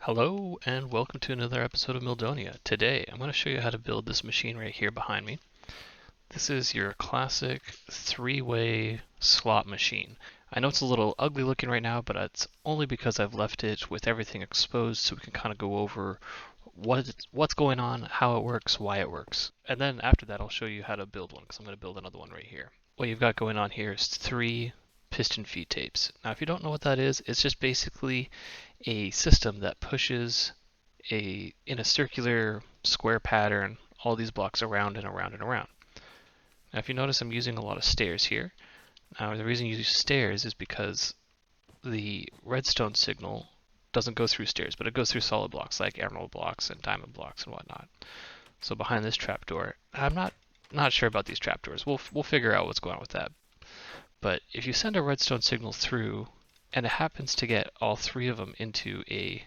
Hello and welcome to another episode of Milldonia. Today I'm going to show you how to build this machine right here behind me. This is your classic three-way slot machine. I know it's a little ugly looking right now, but it's only because I've left it with everything exposed so we can kind of go over what's going on, how it works, why it works. And then after that I'll show you how to build one because I'm going to build another one right here. What you've got going on here is 3 piston feed tapes. Now if you don't know what that is, it's just basically a system that pushes in a circular square pattern all these blocks around and around and around. Now if you notice I'm using a lot of stairs here. Now the reason you use stairs is because the redstone signal doesn't go through stairs, but it goes through solid blocks like emerald blocks and diamond blocks and whatnot. So behind this trapdoor, I'm not sure about these trapdoors. We'll figure out what's going on with that. But if you send a redstone signal through and it happens to get all 3 of them into a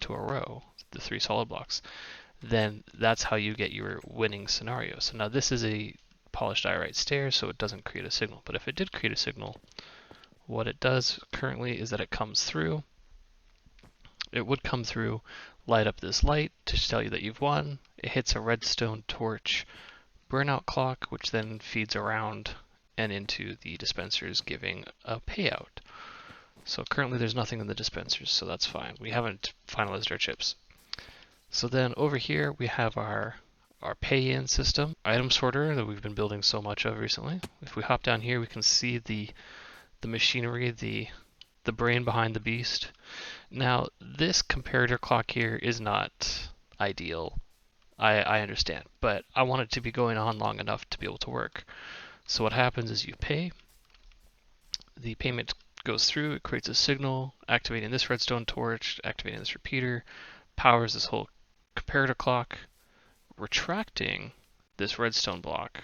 row, the 3 solid blocks, then that's how you get your winning scenario. So now this is a polished diorite stair, so it doesn't create a signal. But if it did create a signal, what it does currently is that it comes through. It would come through, light up this light to tell you that you've won. It hits a redstone torch burnout clock, which then feeds around and into the dispensers, giving a payout. So currently there's nothing in the dispensers, so that's fine. We haven't finalized our chips. So then over here we have our pay-in system, item sorter that we've been building so much of recently. If we hop down here, we can see the machinery, the brain behind the beast. Now this comparator clock here is not ideal. I understand, but I want it to be going on long enough to be able to work. So what happens is you pay, the payment goes through, it creates a signal, activating this redstone torch, activating this repeater, powers this whole comparator clock, retracting this redstone block.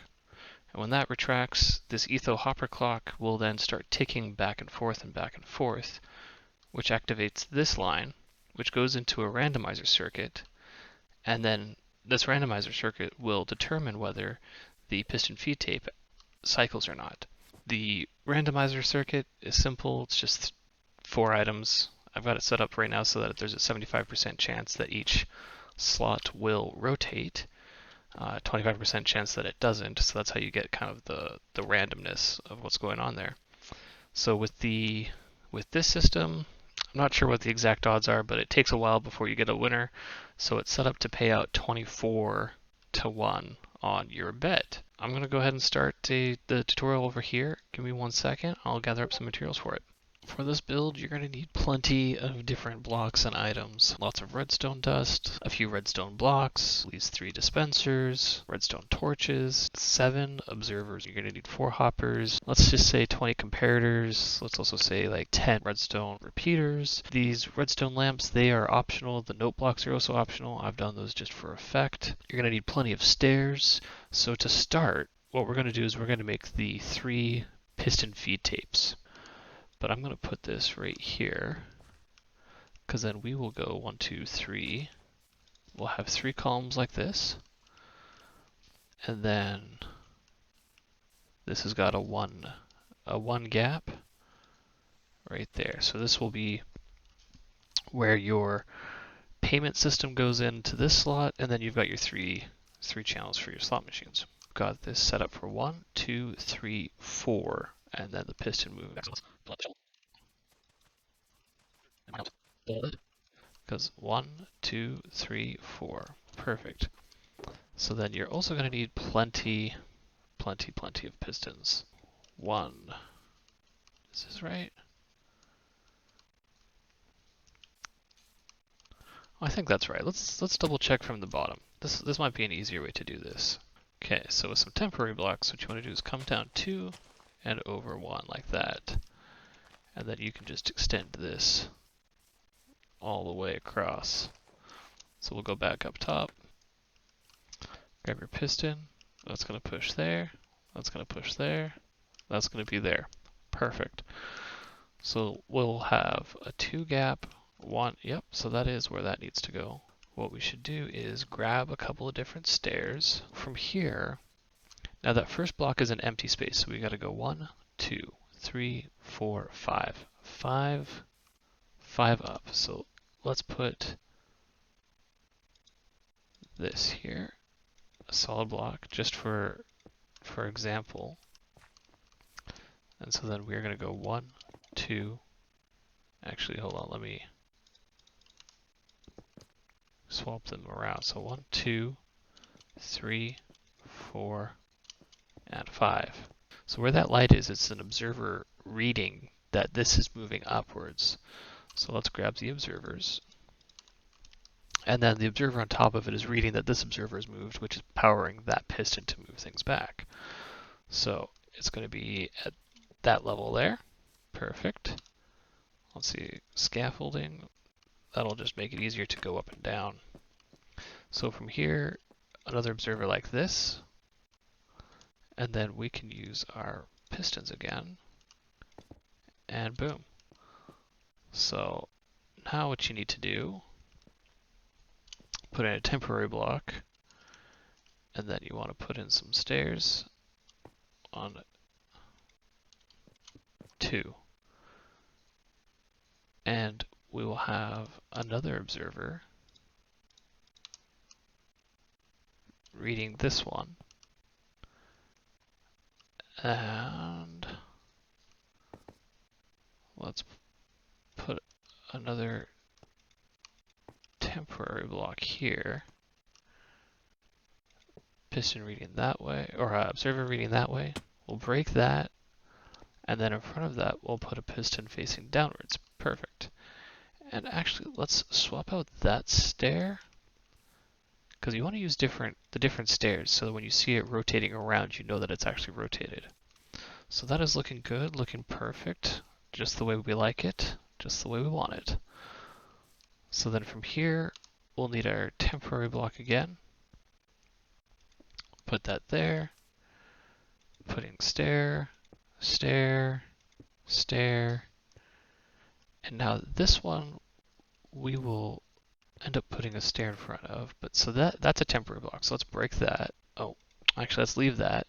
And when that retracts, this etho hopper clock will then start ticking back and forth, which activates this line, which goes into a randomizer circuit, and then this randomizer circuit will determine whether the piston feed tape cycles or not. The randomizer circuit is simple. It's just 4 items. I've got it set up right now so that there's a 75% chance that each slot will rotate, 25% chance that it doesn't. So that's how you get kind of the randomness of what's going on there. So with this system, I'm not sure what the exact odds are, but it takes a while before you get a winner. So it's set up to pay out 24 to 1 on your bet. I'm going to go ahead and start the tutorial over here. Give me 1 second. I'll gather up some materials for it. For this build, you're going to need plenty of different blocks and items. Lots of redstone dust, a few redstone blocks, these 3 dispensers, redstone torches, 7 observers. You're going to need 4 hoppers. Let's just say 20 comparators. Let's also say like 10 redstone repeaters. These redstone lamps, they are optional. The note blocks are also optional. I've done those just for effect. You're going to need plenty of stairs. So to start, what we're going to do is we're going to make the 3 piston feed tapes. But I'm going to put this right here, because then we will go 1, 2, 3. We'll have 3 columns like this, and then this has got a one gap right there. So this will be where your payment system goes into this slot, and then you've got your three channels for your slot machines. Got this set up for 1, 2, 3, 4, and then the piston moves. Because 1, 2, 3, 4. Perfect. So then you're also going to need plenty of pistons. 1. Is this right? I think that's right. Let's double check from the bottom. This might be an easier way to do this. Okay, so with some temporary blocks, what you want to do is come down 2 and over 1 like that. And then you can just extend this all the way across. So we'll go back up top, grab your piston, that's going to push there, that's going to push there, that's going to be there. Perfect. So we'll have a 2 gap, 1, yep, so that is where that needs to go. What we should do is grab a couple of different stairs from here. Now that first block is an empty space, so we got to go 1, 2, 3, 4, 5. 5 up. So let's put this here, a solid block, just for example. And so then we're going to go 1, 2, actually hold on, let me swap them around. So 1, 2, 3, 4, and 5. So where that light is, it's an observer reading that this is moving upwards. So let's grab the observers. And then the observer on top of it is reading that this observer is moved, which is powering that piston to move things back. So it's going to be at that level there. Perfect. Let's see, scaffolding. That'll just make it easier to go up and down. So from here, another observer like this. And then we can use our pistons again. And boom. So now what you need to do, put in a temporary block, and then you want to put in some stairs on 2. And we will have another observer reading this one. And let's put another temporary block here. Piston reading that way, or observer reading that way. We'll break that, and then in front of that we'll put a piston facing downwards. Perfect. And actually, let's swap out that stair, because you want to use the different stairs so that when you see it rotating around, you know that it's actually rotated. So that is looking good, looking perfect, just the way we like it, just the way we want it. So then from here, we'll need our temporary block again. Put that there, putting stair, stair, stair, and now this one we will end up putting a stair in front of, but so that's a temporary block, so let's break that. Oh, actually let's leave that,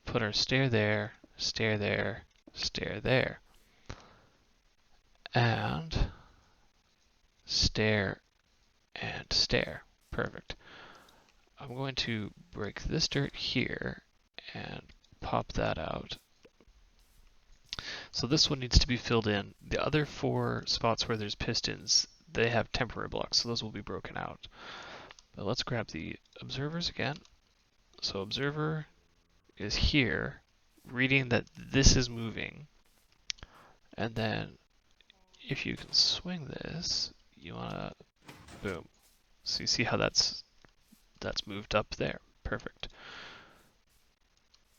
put our stair there, stair there, stair there, and stair and stair. Perfect. I'm going to break this dirt here and pop that out. So this one needs to be filled in. The other 4 spots where there's pistons, they have temporary blocks, so those will be broken out. But let's grab the observers again. So observer is here, reading that this is moving. And then if you can swing this, you want to, boom. So you see how that's moved up there. Perfect.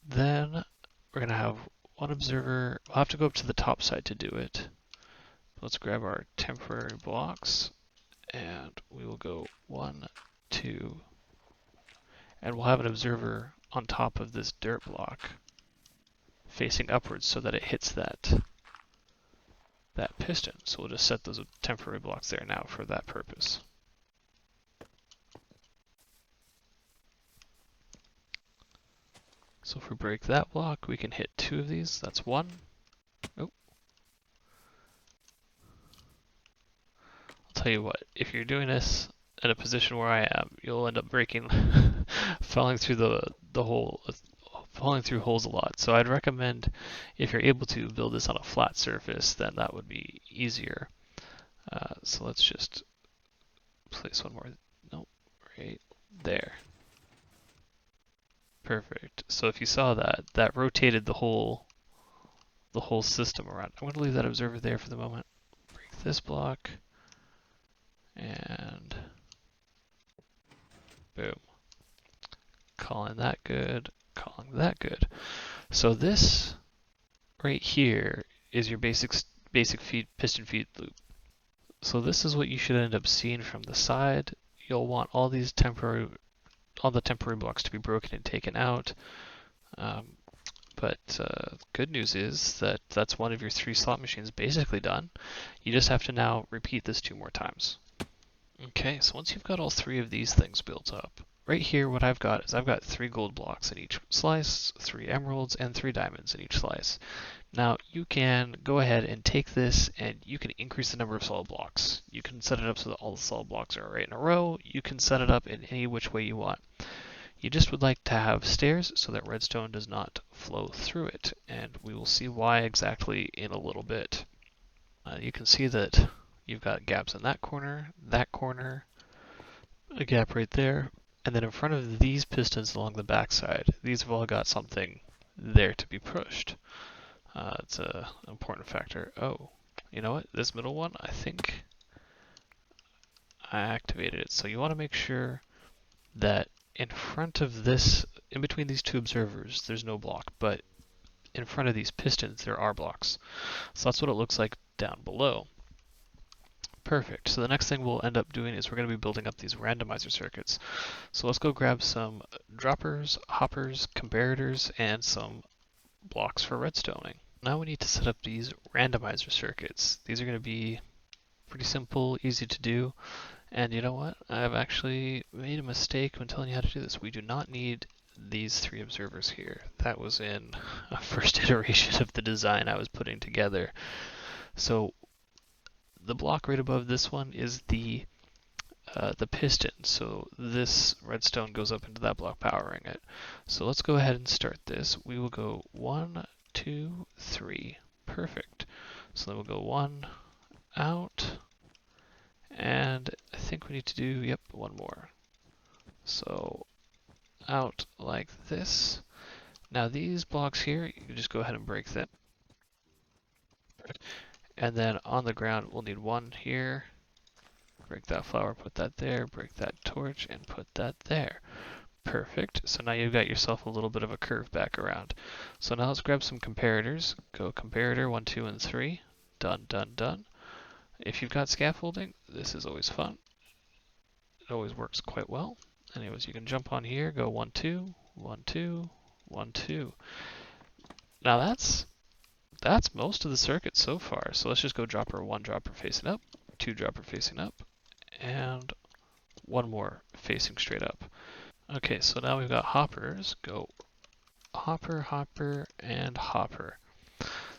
Then we're going to have one observer. We'll have to go up to the top side to do it. Let's grab our temporary blocks, and we will go 1, 2, and we'll have an observer on top of this dirt block facing upwards so that it hits that piston. So we'll just set those temporary blocks there now for that purpose. So if we break that block, we can hit 2 of these. That's 1. Oh. I'll tell you what, if you're doing this in a position where I am, you'll end up breaking, falling through the hole, falling through holes a lot. So I'd recommend, if you're able to build this on a flat surface, then that would be easier. So let's just place one more. Nope, right there. Perfect. So if you saw that rotated the whole system around. I'm going to leave that observer there for the moment. Break this block, and boom. Calling that good, calling that good. So this right here is your basic piston feed loop. So this is what you should end up seeing from the side. You'll want all the temporary blocks to be broken and taken out. But good news is that that's one of your 3 slot machines basically done. You just have to now repeat this 2 more times. Okay, so once you've got all 3 of these things built up, right here what I've got is I've got 3 gold blocks in each slice, 3 emeralds, and 3 diamonds in each slice. Now you can go ahead and take this and you can increase the number of solid blocks. You can set it up so that all the solid blocks are right in a row. You can set it up in any which way you want. You just would like to have stairs so that redstone does not flow through it, and we will see why exactly in a little bit. You can see that you've got gaps in that corner, a gap right there, and then in front of these pistons along the backside, these have all got something there to be pushed. It's an important factor. Oh, you know what? This middle one, I think I activated it. So you want to make sure that in front of this, in between these 2 observers, there's no block, but in front of these pistons, there are blocks. So that's what it looks like down below. Perfect. So the next thing we'll end up doing is we're going to be building up these randomizer circuits. So let's go grab some droppers, hoppers, comparators, and some blocks for redstoning. Now we need to set up these randomizer circuits. These are going to be pretty simple, easy to do. And you know what? I've actually made a mistake when telling you how to do this. We do not need these 3 observers here. That was in a first iteration of the design I was putting together. So the block right above this one is the piston. So this redstone goes up into that block powering it. So let's go ahead and start this. We will go 1, 2, 3. Perfect. So then we'll go 1 out. And I think we need to do, yep, 1 more. So out like this. Now these blocks here, you can just go ahead and break them. And then on the ground, we'll need 1 here. Break that flower, put that there, break that torch, and put that there. Perfect. So now you've got yourself a little bit of a curve back around. So now let's grab some comparators. Go comparator 1, 2, and 3. Done, done, done. If you've got scaffolding, this is always fun. It always works quite well. Anyways, you can jump on here, go 1, 2, 1, 2, 1, 2. Now that's most of the circuit so far. So let's just go dropper 1 dropper facing up, 2 dropper facing up, and 1 more facing straight up. Okay, so now we've got hoppers. Go hopper, hopper, and hopper.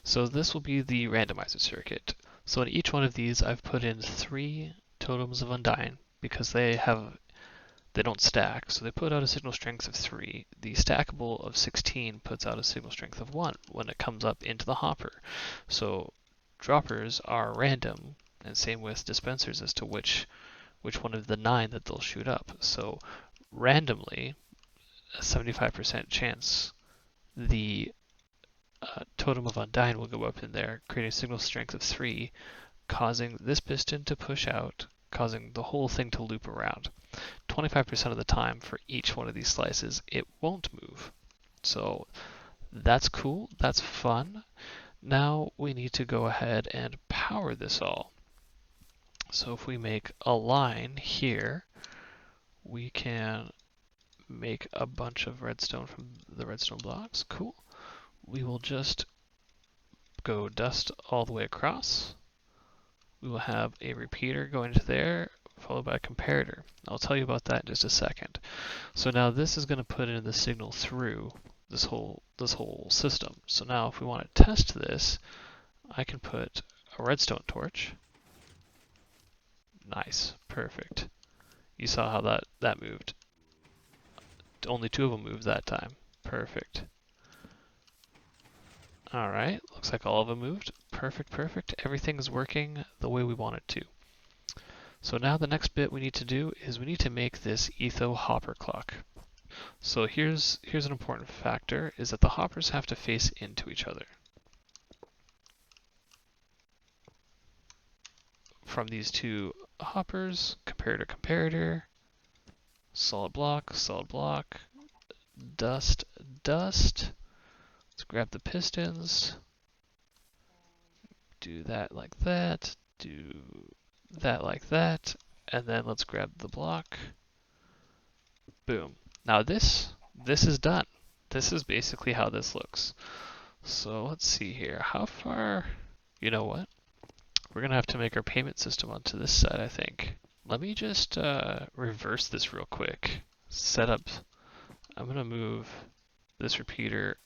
So this will be the randomizer circuit. So in each one of these, I've put in 3 totems of undying because they don't stack. So they put out a signal strength of 3. The stackable of 16 puts out a signal strength of 1 when it comes up into the hopper. So droppers are random, and same with dispensers as to which one of the 9 that they'll shoot up. So randomly, a 75% chance the totem of undying will go up in there, creating a signal strength of 3, causing this piston to push out, causing the whole thing to loop around. 25% of the time for each one of these slices, it won't move. So that's cool, that's fun. Now we need to go ahead and power this all. So if we make a line here, we can make a bunch of redstone from the redstone blocks. Cool. We will just go dust all the way across. We will have a repeater going to there, followed by a comparator. I'll tell you about that in just a second. So now this is going to put in the signal through this whole system. So now if we want to test this, I can put a redstone torch. Nice, perfect. You saw how that moved. Only 2 of them moved that time. Perfect. Alright, looks like all of them moved. Perfect, perfect. Everything is working the way we want it to. So now the next bit we need to do is we need to make this etho hopper clock. So here's an important factor, is that the hoppers have to face into each other. From these 2 hoppers, comparator, comparator, solid block, dust, dust. Let's grab the pistons, do that like that, do that like that, and then let's grab the block. Boom. Now this is done. This is basically how this looks. So let's see here. How far? You know what? We're going to have to make our payment system onto this side, I think. Let me just reverse this real quick set up, I'm going to move this repeater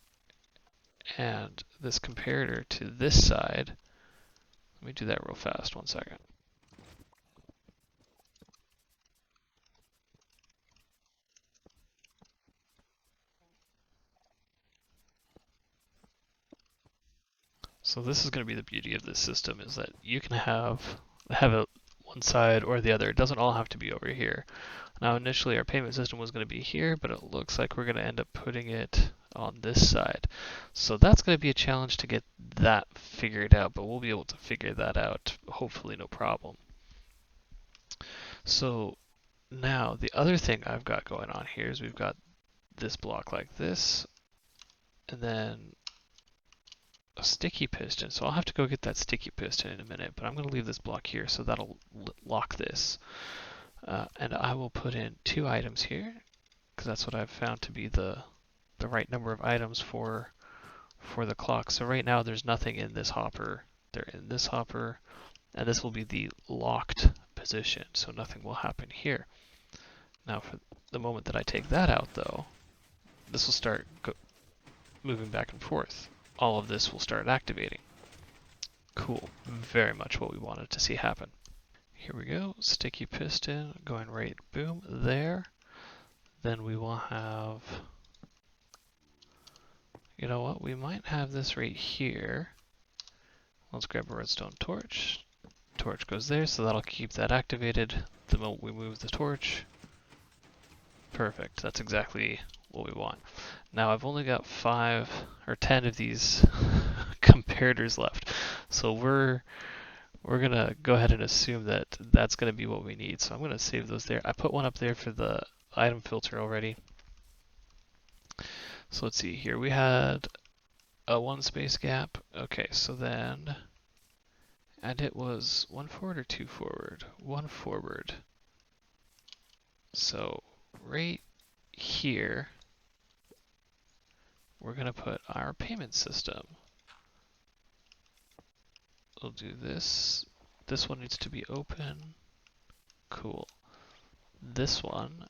and this comparator to this side. Let me do that real fast, 1 second. So this is going to be the beauty of this system, is that you can have it one side or the other. It doesn't all have to be over here. Now initially our payment system was going to be here, but it looks like we're going to end up putting it on this side. So that's going to be a challenge to get that figured out, but we'll be able to figure that out, hopefully no problem. So now the other thing I've got going on here is we've got this block like this, and then a sticky piston. So I'll have to go get that sticky piston in a minute, but I'm going to leave this block here so that'll lock this. And I will put in 2 items here, because that's what I've found to be the right number of items for the clock. So right now there's nothing in this hopper. They're in this hopper, and this will be the locked position, so nothing will happen here. Now for the moment that I take that out though, this will start moving back and forth. All of this will start activating. Cool, very much what we wanted to see happen. Here we go, sticky piston going right, boom, there. Then we will have, you know what, we might have this right here. Let's grab a redstone torch. Torch goes there, so that'll keep that activated the moment we move the torch. Perfect, that's exactly what we want. Now I've only got 5 or 10 of these comparators left, so we're gonna go ahead and assume that that's gonna be what we need. So I'm gonna save those there. I put one up there for the item filter already. So let's see here. We had a 1 space gap. Okay, so then, and it was 1 forward or 2 forward? 1 forward. So right here, we're gonna put our payment system. We'll do this. This one needs to be open. Cool. This one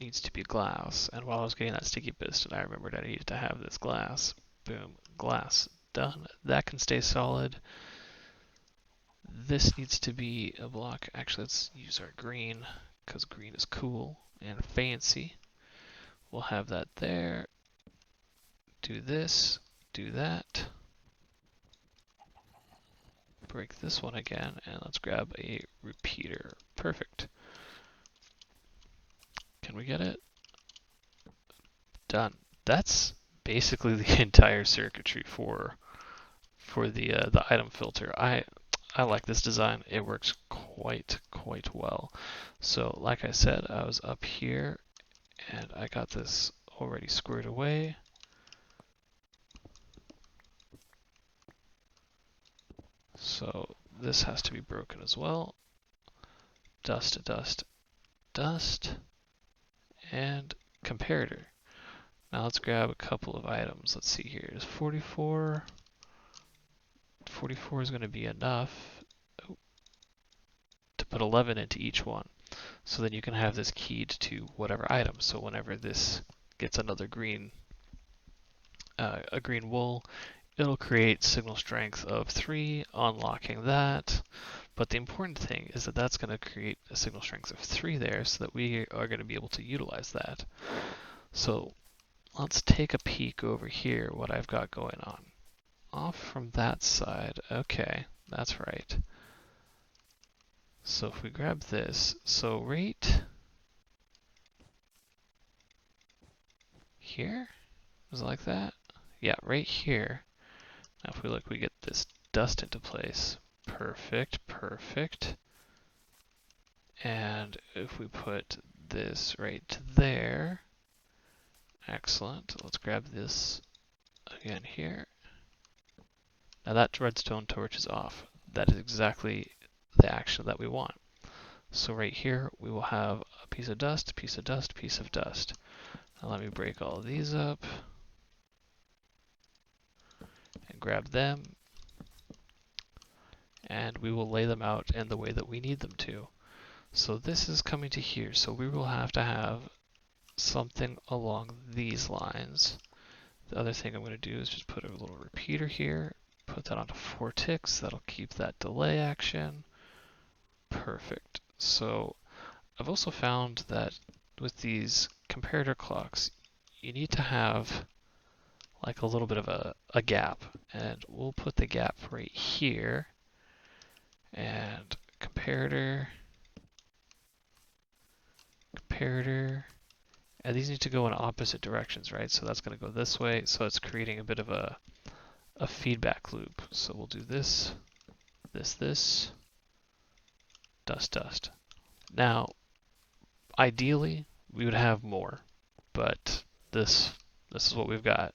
needs to be glass. And while I was getting that sticky piston, I remembered I needed to have this glass. Boom, glass. Done. That can stay solid. This needs to be a block. Actually, let's use our green, because green is cool and fancy. We'll have that there. Do this. Do that. Break this one again, and let's grab a repeater. Perfect. Can we get it? Done. That's basically the entire circuitry for the item filter. I like this design. It works quite well. So like I said, I was up here and I got this already squared away. So this has to be broken as well. Dust, dust, dust, and comparator. Now let's grab a couple of items. Let's see here. Is 44. 44 is going to be enough to put 11 into each one. So then you can have this keyed to whatever item. So whenever this gets another green, a green wool, it'll create signal strength of 3, unlocking that. But the important thing is that that's going to create a signal strength of 3 there, so that we are going to be able to utilize that. So let's take a peek over here what I've got going on. Off from that side, okay, that's right. So if we grab this, so right here, is it like that? Yeah, right here. Now if we look, we get this dust into place. Perfect, perfect. And if we put this right there, excellent. Let's grab this again here. Now that redstone torch is off. That is exactly the action that we want. So right here, we will have a piece of dust, piece of dust, piece of dust. Now let me break all of these up and grab them. And we will lay them out in the way that we need them to. So this is coming to here. So we will have to have something along these lines. The other thing I'm going to do is just put a little repeater here, put that onto 4 ticks. That'll keep that delay action. Perfect. So I've also found that with these comparator clocks, you need to have like a little bit of a gap, and we'll put the gap right here, and comparator, and these need to go in opposite directions, right? So that's going to go this way, so it's creating a bit of a feedback loop. So we'll do this, this, dust, dust. Now, ideally, we would have more, but this is what we've got.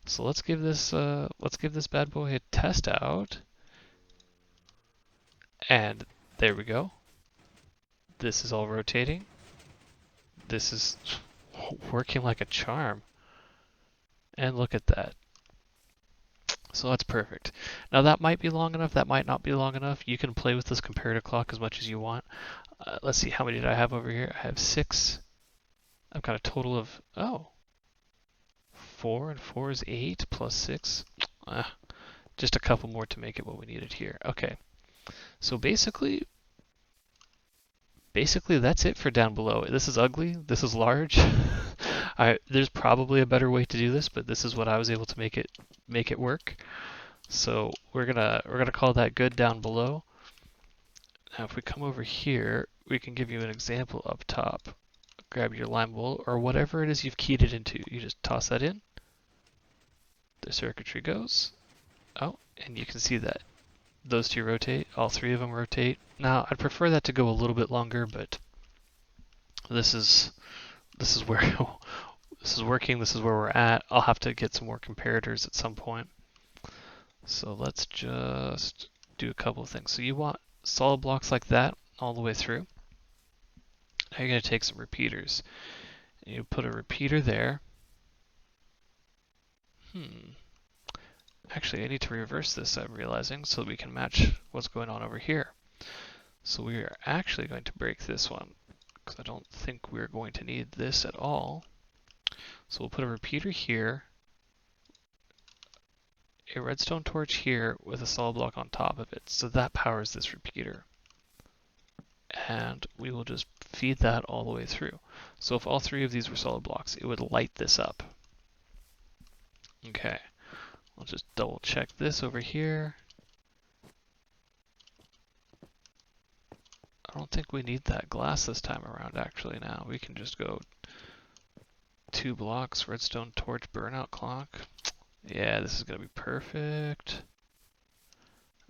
So let's give this bad boy a test out, and there we go. This is all rotating. This is working like a charm, and look at that. So that's perfect. Now that might be long enough, that might not be long enough. You can play with this comparator clock as much as you want. Let's see, how many did I have over here? I have 6. I've got a total of, 4, and 4 is 8, plus 6. Just a couple more to make it what we needed here. Okay, so basically that's it for down below. This is ugly, this is large. There's probably a better way to do this, but this is what I was able to make it work. So we're gonna call that good down below. Now if we come over here, we can give you an example up top. Grab your lime wool or whatever it is you've keyed it into. You just toss that in. The circuitry goes. Oh, and you can see that those 2 rotate. All 3 of them rotate. Now I'd prefer that to go a little bit longer, but this is where this is working. This is where we're at. I'll have to get some more comparators at some point. So let's just do a couple of things. So you want solid blocks like that all the way through. Now you're going to take some repeaters. And you put a repeater there. Actually, I need to reverse this, I'm realizing, so that we can match what's going on over here. So we are actually going to break this one, because I don't think we're going to need this at all. So we'll put a repeater here, a redstone torch here with a solid block on top of it. So that powers this repeater. And we will just feed that all the way through. So if all 3 of these were solid blocks, it would light this up. Okay, I'll just double check this over here. I don't think we need that glass this time around actually now. We can just go 2 blocks, redstone torch, burnout clock. Yeah, this is going to be perfect.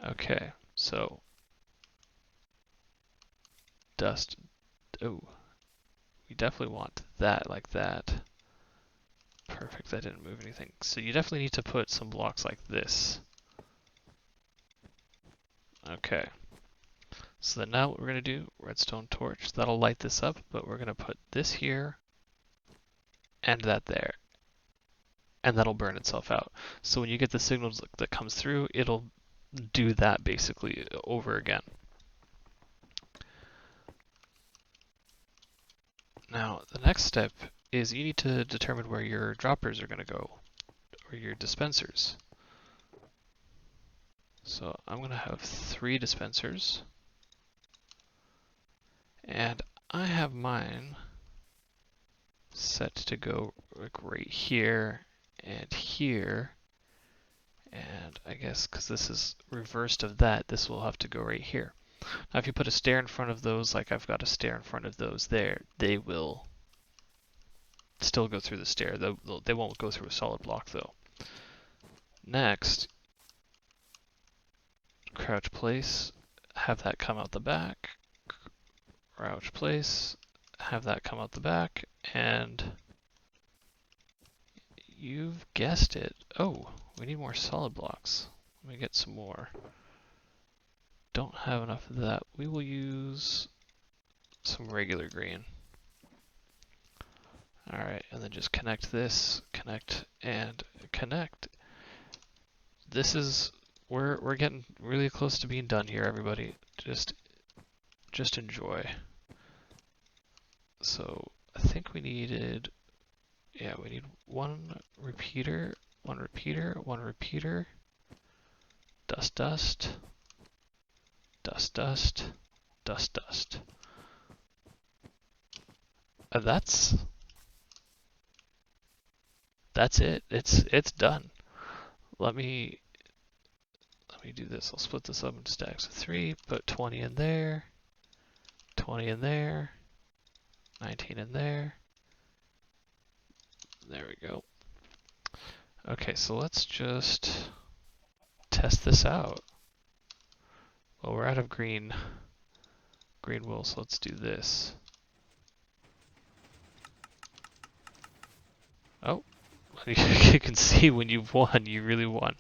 Okay, so dust. Oh, we definitely want that like that. Perfect, that didn't move anything. So you definitely need to put some blocks like this. Okay. So then now what we're going to do, redstone torch, that'll light this up, but we're going to put this here and that there. And that'll burn itself out. So when you get the signals that comes through, it'll do that basically over again. Now, the next step is you need to determine where your droppers are going to go, or your dispensers. So I'm going to have 3 dispensers, and I have mine set to go like right here and here, and I guess because this is reversed of that, this will have to go right here. Now if you put a stair in front of those, like I've got a stair in front of those there, they will still go through the stair. They won't go through a solid block though. Next, crouch place, have that come out the back, crouch place, have that come out the back, and you've guessed it. Oh, we need more solid blocks. Let me get some more. Don't have enough of that. We will use some regular green. Alright, and then just connect this, connect, and connect. This is, we're getting really close to being done here, everybody. Just enjoy. So I think we needed, yeah, we need one repeater, one repeater, one repeater, dust, dust, dust, dust, dust, dust. That's it. It's done. Let me do this. I'll split this up into stacks of 3. Put 20 in there, 20 in there, 19 in there. There we go. Okay, so let's just test this out. Well, we're out of green wool, so let's do this. Oh, you can see when you've won, you really won.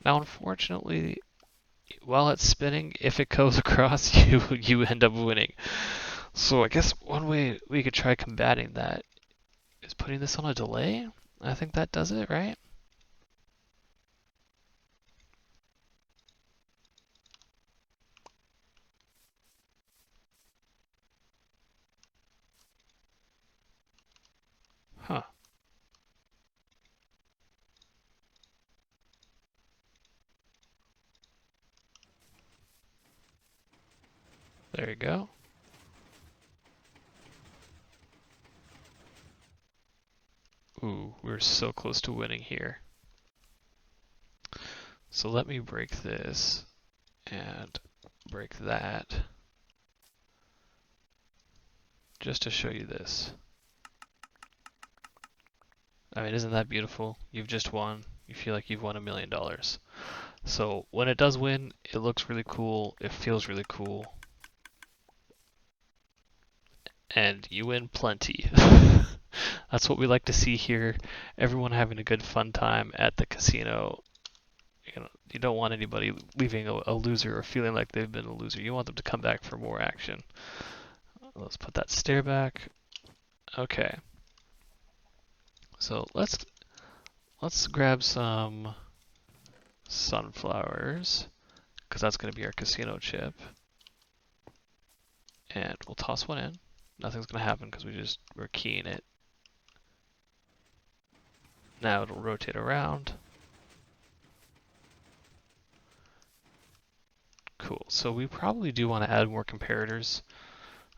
Now, unfortunately, while it's spinning, if it goes across, you end up winning. So I guess one way we could try combating that is putting this on a delay. I think that does it, right? Huh. There you go. Ooh, we're so close to winning here. So let me break this and break that just to show you this. I mean, isn't that beautiful? You've just won. You feel like you've won $1 million. So when it does win, it looks really cool. It feels really cool. And you win plenty. That's what we like to see here. Everyone having a good fun time at the casino. You don't want anybody leaving a loser or feeling like they've been a loser. You want them to come back for more action. Let's put that stair back. Okay. So let's grab some sunflowers, because that's going to be our casino chip. And we'll toss one in. Nothing's going to happen because we're keying it. Now it'll rotate around. Cool. So we probably do want to add more comparators,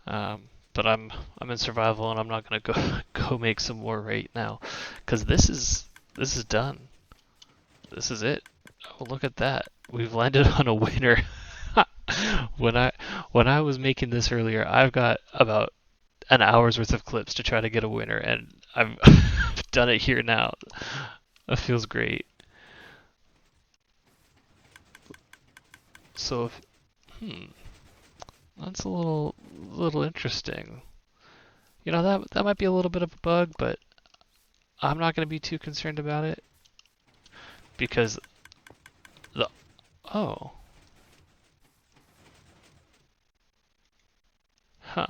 but I'm in survival and I'm not going to go make some more right now, because this is done. This is it. Oh, look at that. We've landed on a winner. When I was making this earlier, I've got about an hour's worth of clips to try to get a winner, and I've done it here now. That feels great. So, that's a little interesting. You know, that might be a little bit of a bug, but I'm not going to be too concerned about it, because oh. Huh.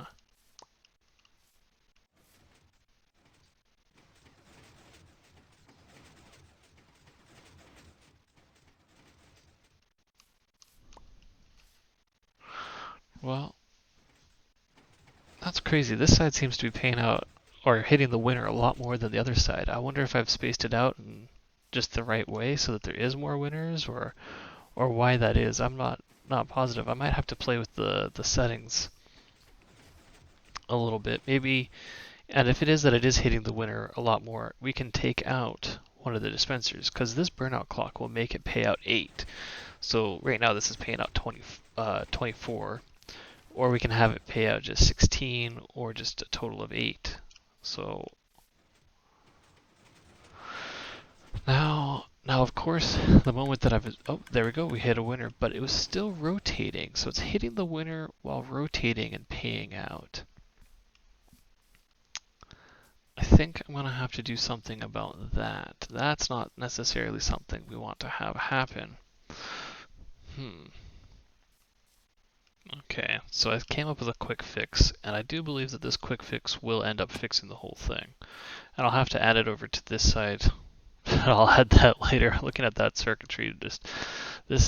Well, that's crazy. This side seems to be paying out or hitting the winner a lot more than the other side. I wonder if I've spaced it out in just the right way so that there is more winners, or why that is. I'm not positive. I might have to play with the settings a little bit. Maybe, and if it is that it is hitting the winner a lot more, we can take out one of the dispensers, because this burnout clock will make it pay out 8. So right now this is paying out 24. Or we can have it pay out just 16, or just a total of 8. So now of course, the moment that oh, there we go, we hit a winner, but it was still rotating. So it's hitting the winner while rotating and paying out. I think I'm gonna have to do something about that. That's not necessarily something we want to have happen. Okay, so I came up with a quick fix, and I do believe that this quick fix will end up fixing the whole thing. And I'll have to add it over to this side. I'll add that later. Looking at that circuitry, this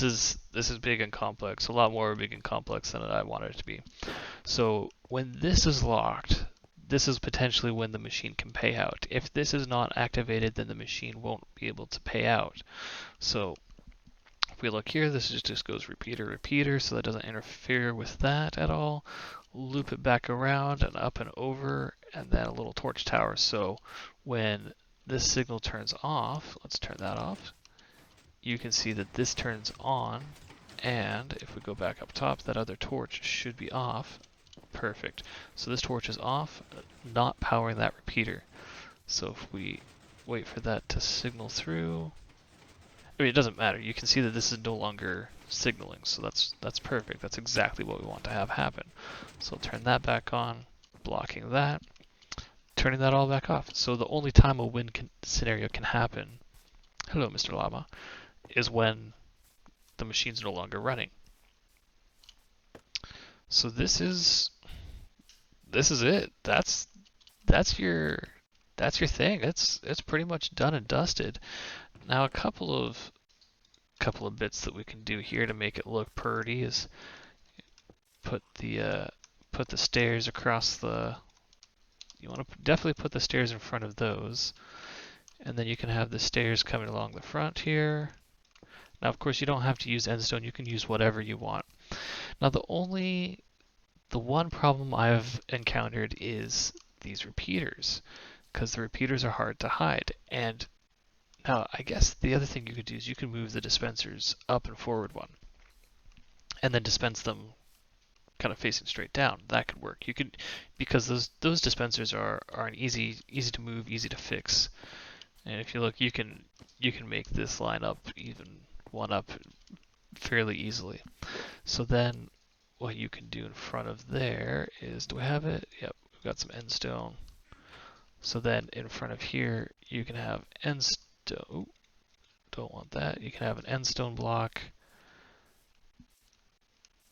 is big and complex, a lot more big and complex than I wanted it to be. So when this is locked, this is potentially when the machine can pay out. If this is not activated, then the machine won't be able to pay out. So if we look here, this just goes repeater, repeater, so that doesn't interfere with that at all. Loop it back around and up and over, and then a little torch tower. So when this signal turns off, let's turn that off, you can see that this turns on, and if we go back up top, that other torch should be off. Perfect. So this torch is off, not powering that repeater. So if we wait for that to signal through, I mean, it doesn't matter. You can see that this is no longer signaling, so that's perfect. That's exactly what we want to have happen. So turn that back on, blocking that, turning that all back off. So the only time a win scenario can happen, hello Mr. Llama, is when the machine's no longer running. So this is it. That's your thing. It's pretty much done and dusted. Now a couple of bits that we can do here to make it look pretty is put the stairs across the. You want to definitely put the stairs in front of those, and then you can have the stairs coming along the front here. Now, of course, you don't have to use endstone. You can use whatever you want. Now, the one problem I've encountered is these repeaters, because the repeaters are hard to hide. And now, I guess the other thing you could do is you can move the dispensers up and forward one, and then dispense them kind of facing straight down. That could work. You could, because those dispensers are an easy to move, easy to fix. And if you look, you can make this line up even one up fairly easily. So then what you can do in front of there is, do we have it? Yep, we've got some endstone. So then in front of here, you can have endstone. Don't want that. You can have an endstone block,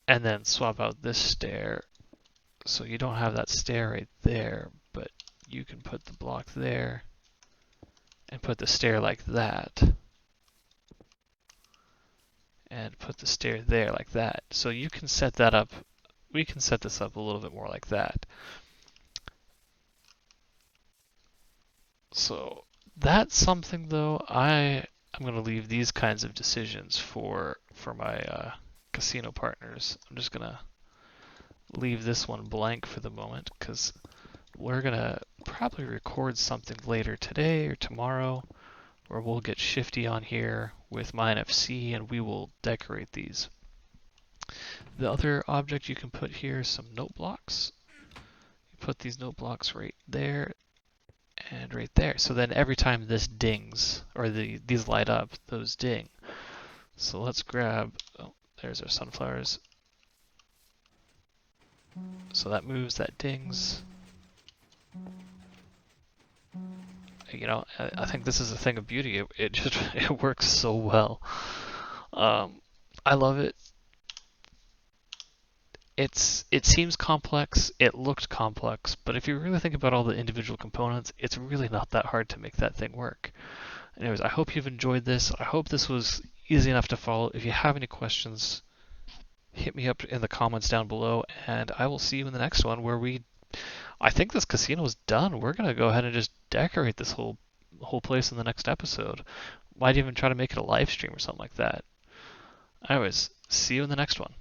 and then swap out this stair. So you don't have that stair right there, but you can put the block there and put the stair like that. And put the stair there like that. So you can set that up. We can set this up a little bit more like that. So that's something, though. I'm going to leave these kinds of decisions for my casino partners. I'm just going to leave this one blank for the moment, because we're going to probably record something later today or tomorrow, where we'll get shifty on here with my NFC and we will decorate these. The other object you can put here is some note blocks. You put these note blocks right there and right there. So then every time this dings, or these light up, those ding. So let's grab, oh, there's our sunflowers. So that moves, that dings. You know, I think this is a thing of beauty. It just it works so well. I love it. It seems complex. It looked complex, but if you really think about all the individual components, it's really not that hard to make that thing work. Anyways, I hope you've enjoyed this. I hope this was easy enough to follow. If you have any questions, hit me up in the comments down below, and I will see you in the next one where I think this casino is done. We're gonna go ahead and just decorate this whole place in the next episode. Might even try to make it a live stream or something like that. Anyways, see you in the next one.